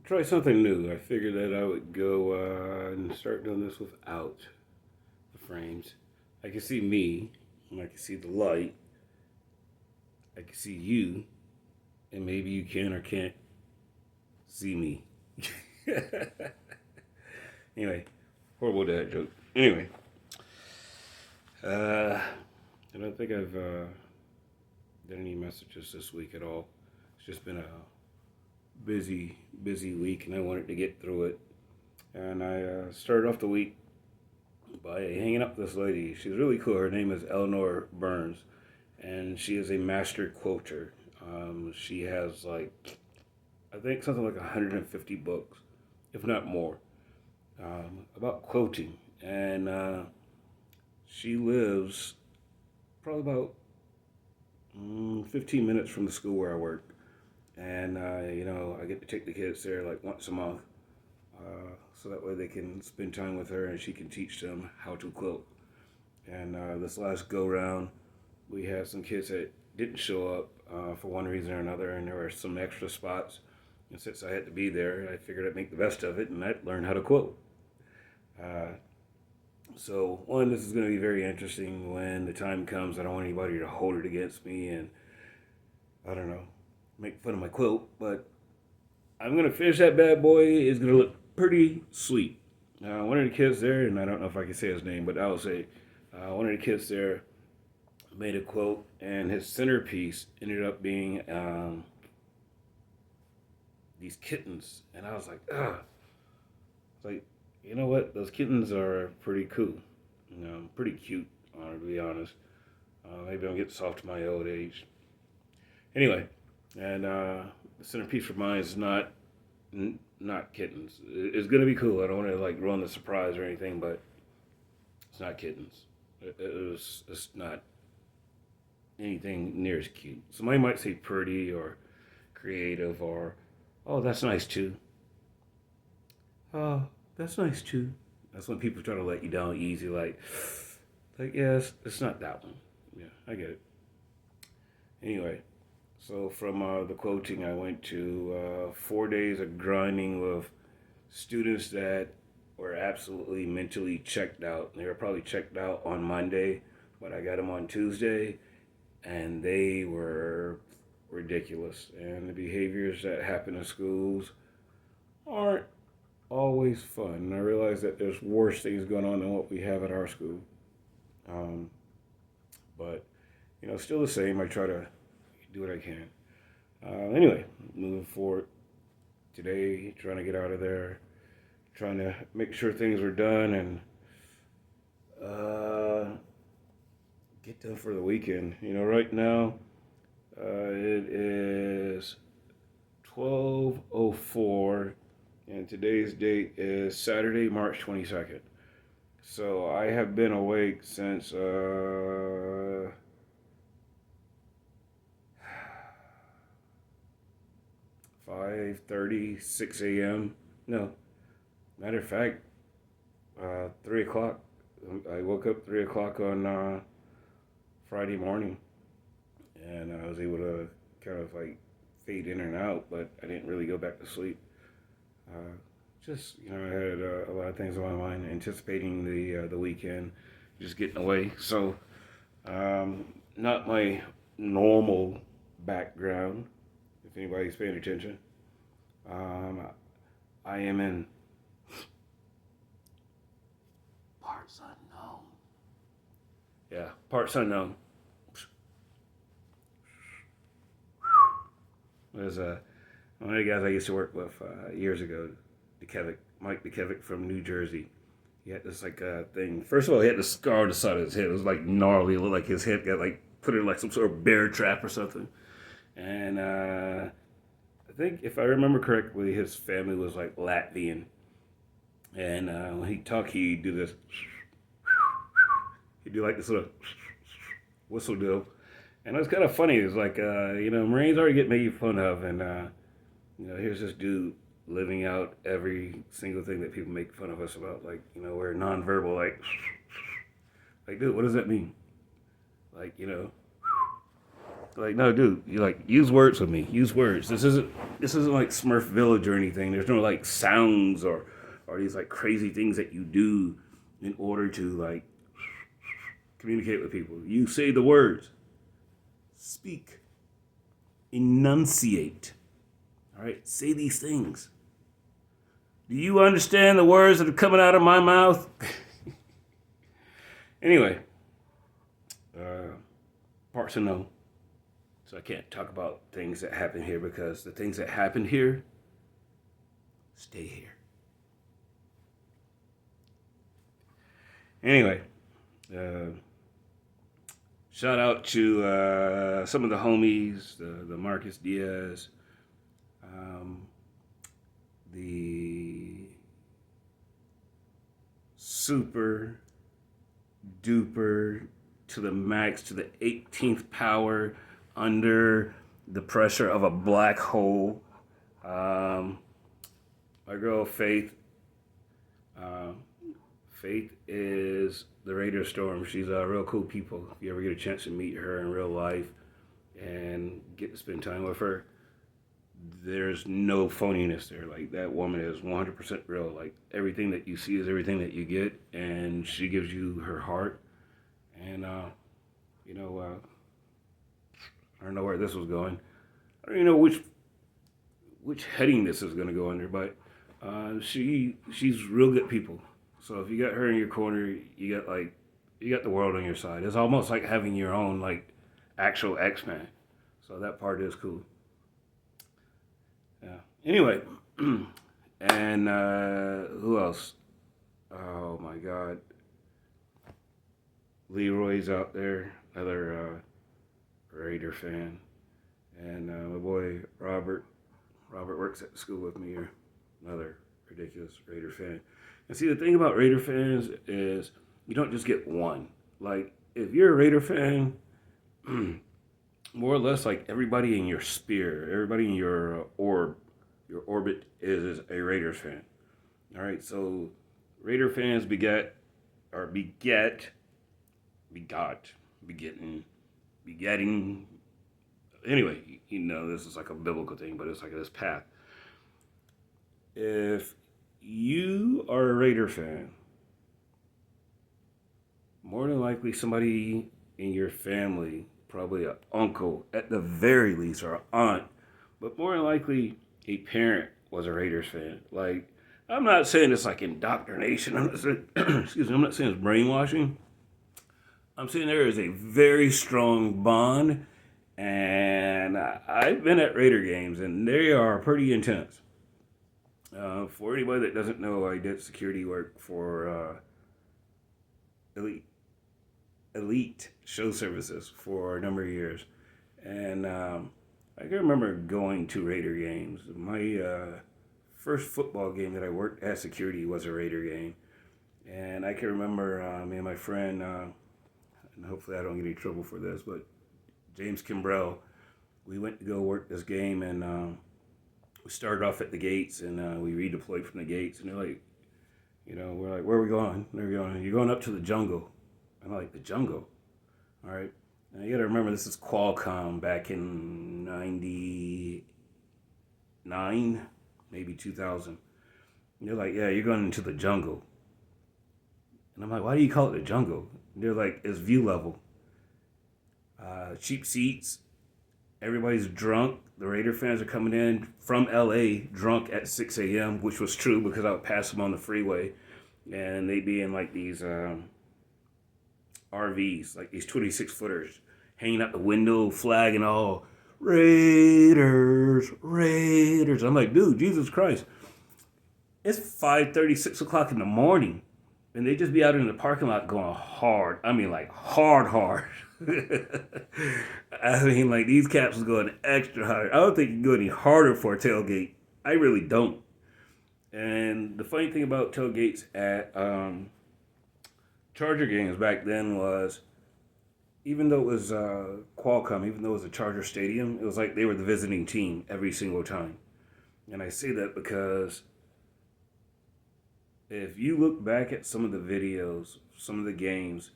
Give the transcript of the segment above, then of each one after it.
try something new. I figured that I would go and start doing this without the frames. I can see me, and I can see the light. I can see you, and maybe you can or can't see me. Anyway, horrible dad joke. Anyway, I don't think I've done any messages this week at all. It's just been a busy week, and I wanted to get through it. And I started off the week by hanging up with this lady. She's really cool. Her name is Eleanor Burns, and she is a master quoter. She has I think something like 150 books, if not more, about quoting. And she lives probably about 15 minutes from the school where I work. And, I get to take the kids there like once a month. So that way they can spend time with her and she can teach them how to quote. And this last go round, we had some kids that didn't show up for one reason or another, and there were some extra spots. And since I had to be there, I figured I'd make the best of it and I'd learn how to quote. So, one, this is going to be very interesting when the time comes. I don't want anybody to hold it against me and, I don't know, make fun of my quote, but I'm going to finish that bad boy. It's going to look pretty sweet. One of the kids there, and I don't know if I can say his name, but I'll say, one of the kids there made a quote, and his centerpiece ended up being these kittens. And I was like, like, you know what? Those kittens are pretty cool. Pretty cute, to be honest. Maybe I'm getting soft to my old age. Anyway, and the centerpiece for mine is not kittens. It's gonna be cool. I don't want to ruin the surprise or anything, but it's not kittens. It's not anything near as cute. Somebody might say pretty or creative or, oh, that's nice too. Oh, that's nice too. That's when people try to let you down easy, yes, it's not that one. Yeah, I get it. Anyway, so from the quoting, I went to 4 days of grinding with students that were absolutely mentally checked out. They were probably checked out on Monday, but I got them on Tuesday, and they were ridiculous. And the behaviors that happen in schools aren't always fun. And I realize that there's worse things going on than what we have at our school. But, still the same. I try to do what I can. Anyway, moving forward today, trying to get out of there, trying to make sure things are done and get done for the weekend. Right now it is 12:04, and today's date is Saturday, March 22nd. So I have been awake since 5:30, 6 a.m. No, matter of fact, 3 o'clock. I woke up 3 o'clock on Friday morning, and I was able to kind of fade in and out, but I didn't really go back to sleep. I had a lot of things on my mind, anticipating the weekend, just getting away. So, not my normal background, if anybody's paying attention. I am in parts unknown. Yeah, parts unknown. There's one of the guys I used to work with years ago, Mike DeKevic from New Jersey. He had this thing. First of all, he had the scar on the side of his head. It was gnarly. It looked like his head got put in some sort of bear trap or something. And I think if I remember correctly, his family was Latvian. And when he talked, he'd do this. He'd do this little whistle deal. And it was kind of funny. It was Marines already get made fun of, and here's this dude living out every single thing that people make fun of us about. We're nonverbal. Dude, what does that mean? No, dude. You use words with me. Use words. This isn't this isn't like Smurf Village or anything. There's no like sounds or these like crazy things that you do in order to like communicate with people. You say the words. Speak. Enunciate. All right? Say these things. Do you understand the words that are coming out of my mouth? Anyway, parts of no. So I can't talk about things that happen here because the things that happen here stay here. Anyway, shout out to some of the homies, the Marcus Diaz, the super duper to the max to the 18th power under the pressure of a black hole. My girl Faith. Faith is the Raider Storm. She's a real cool people. If you ever get a chance to meet her in real life and get to spend time with her, there's no phoniness there. Like, that woman is 100% real. Like, everything that you see is everything that you get, and she gives you her heart. And I don't know where this was going. I don't even know which heading this is going to go under, but she's real good people. So if you got her in your corner, you got the world on your side. It's almost like having your own like actual X-Man. So that part is cool. Yeah. Anyway, and who else? Oh my God. Leroy's out there, another Raider fan, and my boy Robert. Robert works at school with me here, another ridiculous Raider fan. And see, the thing about Raider fans is you don't just get one. Like, if you're a Raider fan, more or less like everybody in your sphere, everybody in your orbit is a Raiders fan. All right, so Raider fans begetting, anyway, this is like a biblical thing, but it's like this path. If you are a Raider fan, more than likely somebody in your family, probably an uncle at the very least, or an aunt, but more than likely a parent was a Raiders fan. Like, I'm not saying it's like indoctrination. I'm not saying, I'm not saying it's brainwashing. I'm saying there is a very strong bond, and I've been at Raider games, and they are pretty intense. For anybody that doesn't know, I did security work for Elite Show Services for a number of years, and I can remember going to Raider games. My first football game that I worked as security was a Raider game, and I can remember me and my friend, and hopefully I don't get any trouble for this, but James Kimbrell, we went to go work this game, and we started off at the gates, and we redeployed from the gates, and they're like, we're like, where are we going? They're going, you're going up to the jungle. I'm like, the jungle? All right. Now you got to remember, this is Qualcomm back in 99, maybe 2000. And they're like, yeah, you're going into the jungle. And I'm like, why do you call it the jungle? And they're like, it's view level. Cheap seats. Everybody's drunk. The Raider fans are coming in from LA drunk at 6 a.m., which was true because I would pass them on the freeway. And they'd be in like these RVs, like these 26-footers, hanging out the window, flag and all. Raiders, Raiders. I'm like, dude, Jesus Christ. It's 5:30, 6 o'clock in the morning. And they just be out in the parking lot going hard. I mean, like, hard. I mean, like, these caps was going extra hard. I don't think you can go any harder for a tailgate. I really don't. And the funny thing about tailgates at Charger games back then was, even though it was Qualcomm, even though it was a Charger stadium, it was like they were the visiting team every single time. And I say that because if you look back at some of the videos, some of the games,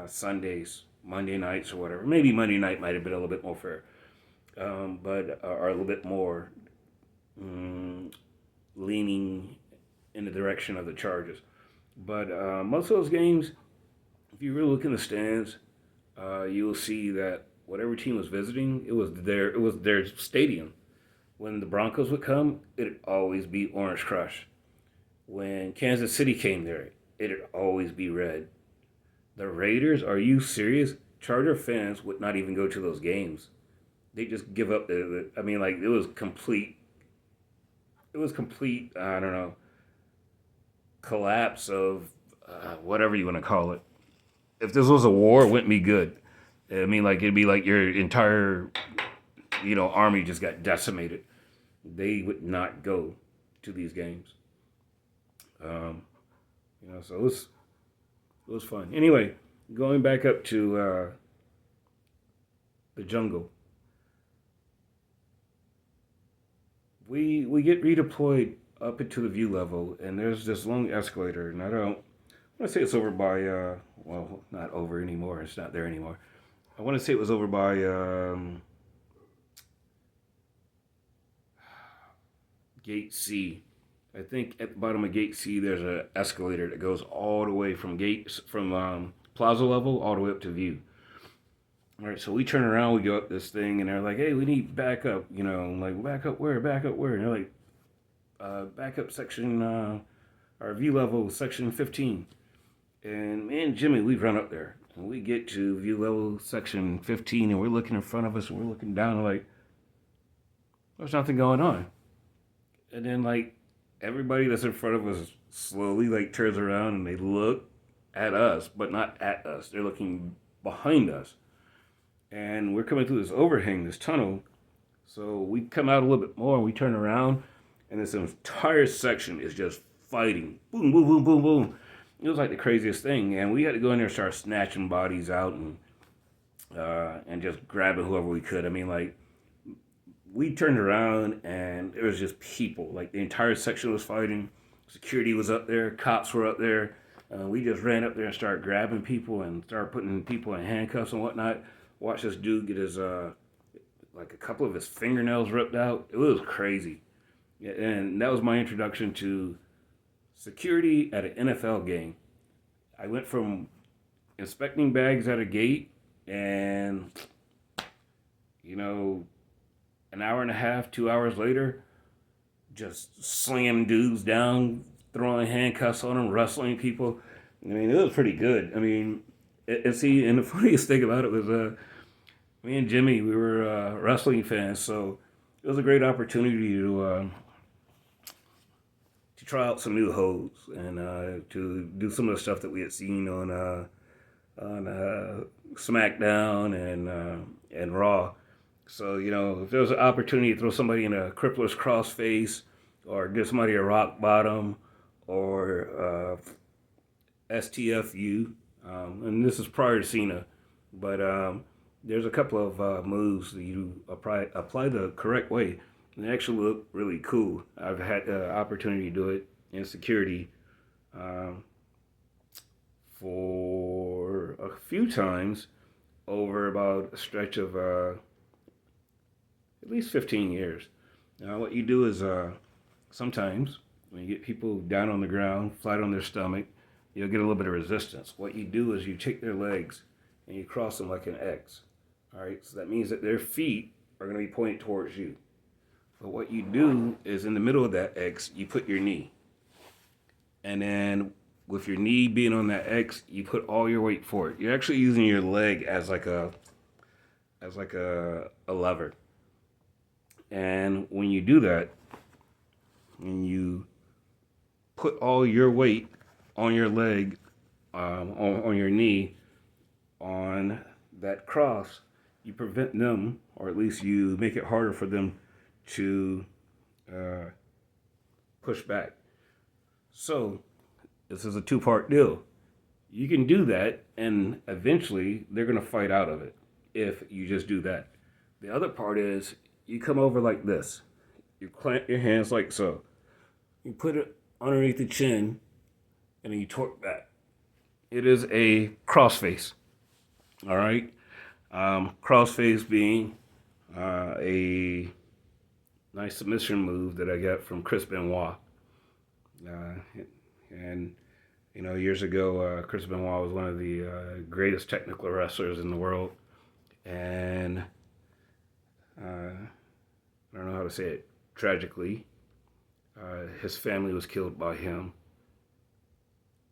Sundays, Monday nights or whatever, maybe Monday night might have been a little bit more fair, or a little bit more mm, leaning in the direction of the Chargers. But most of those games, if you really look in the stands, you will see that whatever team was visiting, it was their stadium. When the Broncos would come, it'd always be Orange Crush. When Kansas City came there, it'd always be red. The Raiders, are you serious? Charger fans would not even go to those games. They just give up. I mean, like it was complete. It was complete. I don't know, collapse of whatever you want to call it. If this was a war, it wouldn't be good. I mean, like it'd be like your entire, army just got decimated. They would not go to these games. Um, so it was fun. Anyway, going back up to the jungle, we get redeployed up into the view level, and there's this long escalator, and I want to say it's over by well, not over anymore. It's not there anymore. I want to say it was over by Gate C. I think at the bottom of Gate C, there's an escalator that goes all the way from plaza level all the way up to view. All right, so we turn around, we go up this thing, and they're like, "Hey, we need backup." I'm like, "Backup where? Backup where?" And they're like, "Backup section, our view level, section 15." And me and Jimmy, we run up there, and we get to view level section 15, and we're looking in front of us, and we're looking down, and like, there's nothing going on. And then like everybody that's in front of us slowly like turns around and they look at us, but not at us. They're looking behind us. And we're coming through this overhang, this tunnel. So we come out a little bit more and we turn around and this entire section is just fighting. Boom, boom, boom, boom, boom. It was like the craziest thing. And we had to go in there and start snatching bodies out and just grabbing whoever we could. I mean, like, we turned around and it was just people. Like the entire section was fighting. Security was up there. Cops were up there. We just ran up there and started grabbing people and started putting people in handcuffs and whatnot. Watched this dude get his like a couple of his fingernails ripped out. It was crazy. Yeah, and that was my introduction to security at an NFL game. I went from inspecting bags at a gate and you know an hour and a half, 2 hours later, just slinging dudes down, throwing handcuffs on them, wrestling people. I mean, it was pretty good. I mean, and the funniest thing about it was me and Jimmy, we were wrestling fans, so it was a great opportunity to try out some new holds and to do some of the stuff that we had seen on SmackDown and Raw. So, if there was an opportunity to throw somebody in a crippler's crossface or give somebody a rock bottom or STFU, and this is prior to Cena, but there's a couple of moves that you apply the correct way and they actually look really cool. I've had the opportunity to do it in security for a few times over about a stretch of at least 15 years. Now, what you do is sometimes when you get people down on the ground, flat on their stomach, you'll get a little bit of resistance. What you do is you take their legs and you cross them like an X. All right, so that means that their feet are going to be pointed towards you. But what you do is in the middle of that X, you put your knee. And then with your knee being on that X, you put all your weight forward. You're actually using your leg as like a lever. And when you do that, and you put all your weight on your leg, on your knee, on that cross, you prevent them, or at least you make it harder for them to push back. So this is a two-part deal. You can do that, and eventually they're going to fight out of it if you just do that. The other part is you come over like this. You clamp your hands like so. You put it underneath the chin, and then you torque back. It is a crossface. All right? Crossface being a nice submission move that I got from Chris Benoit. And years ago, Chris Benoit was one of the greatest technical wrestlers in the world, and I don't know how to say it. Tragically, his family was killed by him,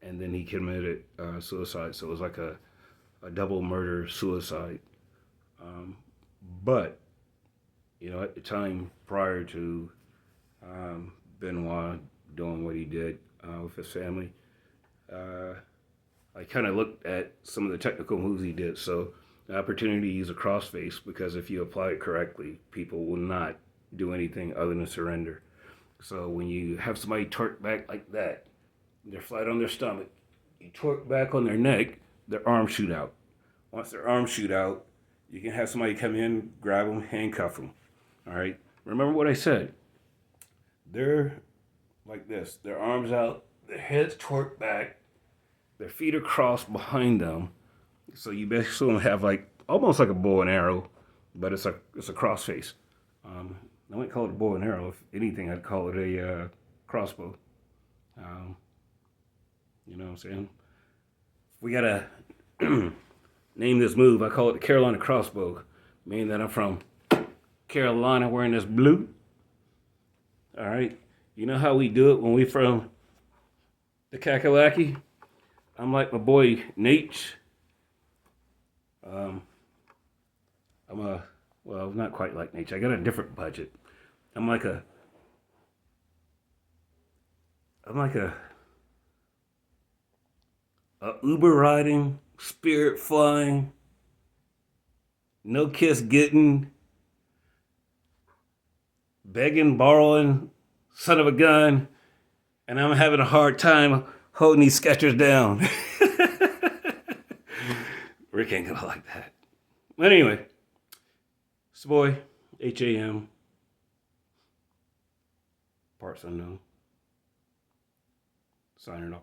and then he committed suicide. So it was like a double murder suicide. Um, but at the time prior to Benoit doing what he did with his family, I kind of looked at some of the technical moves he did. So the opportunity to use a crossface, because if you apply it correctly, people will not do anything other than surrender. So when you have somebody torque back like that, they're flat on their stomach, you torque back on their neck, their arms shoot out. Once their arms shoot out, you can have somebody come in, grab them, handcuff them. All right? Remember what I said. They're like this. Their arms out, their heads torqued back, their feet are crossed behind them. So you basically have like almost like a bow and arrow, but it's a cross face. I wouldn't call it a bow and arrow. If anything, I'd call it a crossbow. You know what I'm saying? We gotta name this move. I call it the Carolina crossbow, meaning that I'm from Carolina wearing this blue. All right. You know how we do it when we from the Kakalaki? I'm like my boy Nate. Well, not quite like Nate. I got a different budget. I'm like a Uber riding, spirit flying, no kiss getting, begging, borrowing, son of a gun, and I'm having a hard time holding these Skechers down. Rick ain't gonna like that. But anyway, it's the boy, HAM, parts unknown, signing off.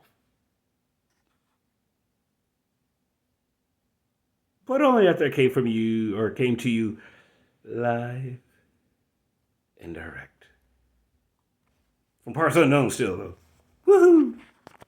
But only after it came from you, or came to you live and direct. From parts unknown still, though. Woohoo!